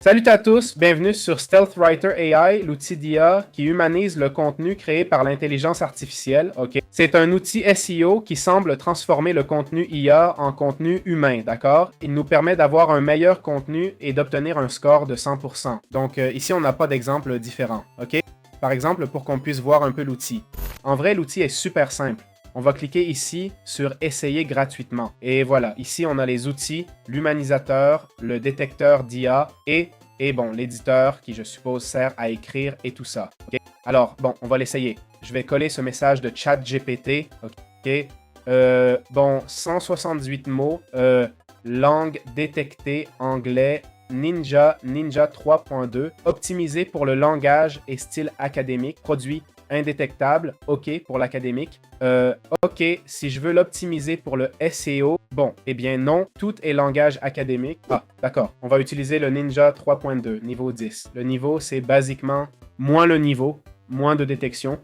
Salut à tous, bienvenue sur StealthWriter AI, l'outil d'IA qui humanise le contenu créé par l'intelligence artificielle. Ok, c'est un outil SEO qui semble transformer le contenu IA en contenu humain, d'accord? Il nous permet d'avoir un meilleur contenu et d'obtenir un score de 100%. Donc ici, on n'a pas d'exemple différent, ok? Par exemple, pour qu'on puisse voir un peu l'outil. En vrai, l'outil est super simple. On va cliquer ici sur « Essayer gratuitement ». Et voilà, ici on a les outils, l'humanisateur, le détecteur d'IA et bon, l'éditeur qui, je suppose, sert à écrire et tout ça. Okay? Alors, bon, on va l'essayer. Je vais coller ce message de ChatGPT. OK. Bon, 178 mots. Langue détectée, anglais, Ninja 3.2. Optimisé pour le langage et style académique. Produit indétectable, OK pour l'académique. OK, si je veux l'optimiser pour le SEO, bon, eh bien non, tout est langage académique. Ah, d'accord, on va utiliser le Ninja 3.2, niveau 10. Le niveau, c'est basiquement moins le niveau, moins de détection.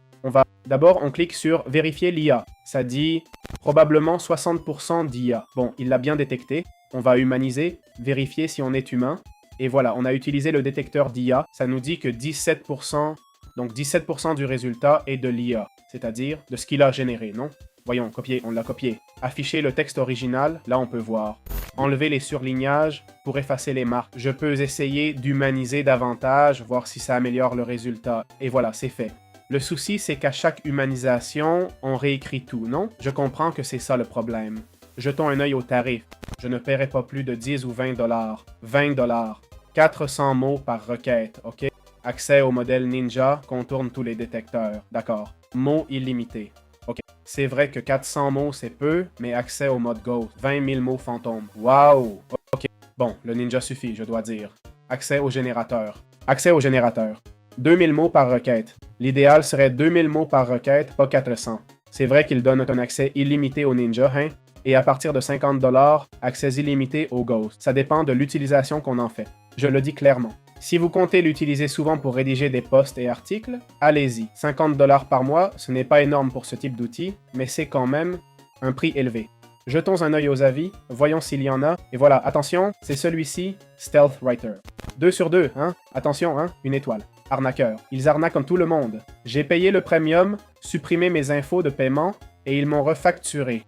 D'abord, on clique sur vérifier l'IA. Ça dit probablement 60% d'IA. Bon, il l'a bien détecté. On va humaniser, vérifier si on est humain. Et voilà, on a utilisé le détecteur d'IA. Ça nous dit que 17%. Donc 17% du résultat est de l'IA, c'est-à-dire de ce qu'il a généré, non? Voyons, copier, on l'a copié. Afficher le texte original, là on peut voir. Enlever les surlignages pour effacer les marques. Je peux essayer d'humaniser davantage, voir si ça améliore le résultat. Et voilà, c'est fait. Le souci, c'est qu'à chaque humanisation, on réécrit tout, non? Je comprends que c'est ça le problème. Jetons un œil au tarif. Je ne paierai pas plus de 10 ou 20 dollars. 20 dollars. 400 mots par requête, ok? Accès au modèle Ninja, contourne tous les détecteurs. D'accord. Mots illimités. OK. C'est vrai que 400 mots, c'est peu, mais accès au mode Ghost. 20 000 mots fantômes. Waouh! OK. Bon, le Ninja suffit, je dois dire. Accès au générateur. Accès au générateur. 2000 mots par requête. L'idéal serait 2000 mots par requête, pas 400. C'est vrai qu'il donne un accès illimité au Ninja, hein? Et à partir de 50 $, accès illimité au Ghost. Ça dépend de l'utilisation qu'on en fait. Je le dis clairement. Si vous comptez l'utiliser souvent pour rédiger des posts et articles, allez-y. 50 $ par mois, ce n'est pas énorme pour ce type d'outil, mais c'est quand même un prix élevé. Jetons un œil aux avis, voyons s'il y en a. Et voilà, attention, c'est celui-ci, StealthWriter. 2 sur 2, hein? Attention, hein? Une étoile. Arnaqueur. Ils arnaquent comme tout le monde. J'ai payé le premium, supprimé mes infos de paiement, et ils m'ont refacturé.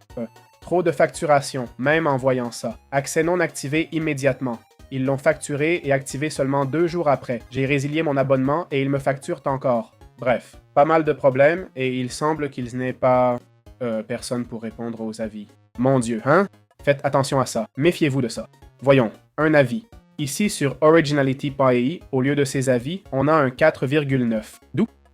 Trop de facturation, même en voyant ça. Accès non activé immédiatement. Ils l'ont facturé et activé seulement 2 jours après. J'ai résilié mon abonnement et ils me facturent encore. Bref, pas mal de problèmes et il semble qu'ils n'aient pas... personne pour répondre aux avis. Mon Dieu, hein? Faites attention à ça. Méfiez-vous de ça. Voyons, un avis. Ici sur Originality.ai, au lieu de ces avis, on a un 4,9.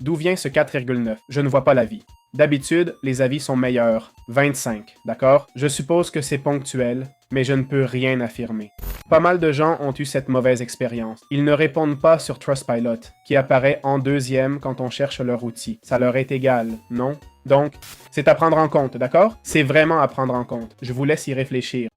D'où vient ce 4,9? Je ne vois pas l'avis. D'habitude, les avis sont meilleurs. 25, d'accord? Je suppose que c'est ponctuel, mais je ne peux rien affirmer. Pas mal de gens ont eu cette mauvaise expérience. Ils ne répondent pas sur Trustpilot, qui apparaît en deuxième quand on cherche leur outil. Ça leur est égal, non? Donc, c'est à prendre en compte, d'accord? C'est vraiment à prendre en compte. Je vous laisse y réfléchir.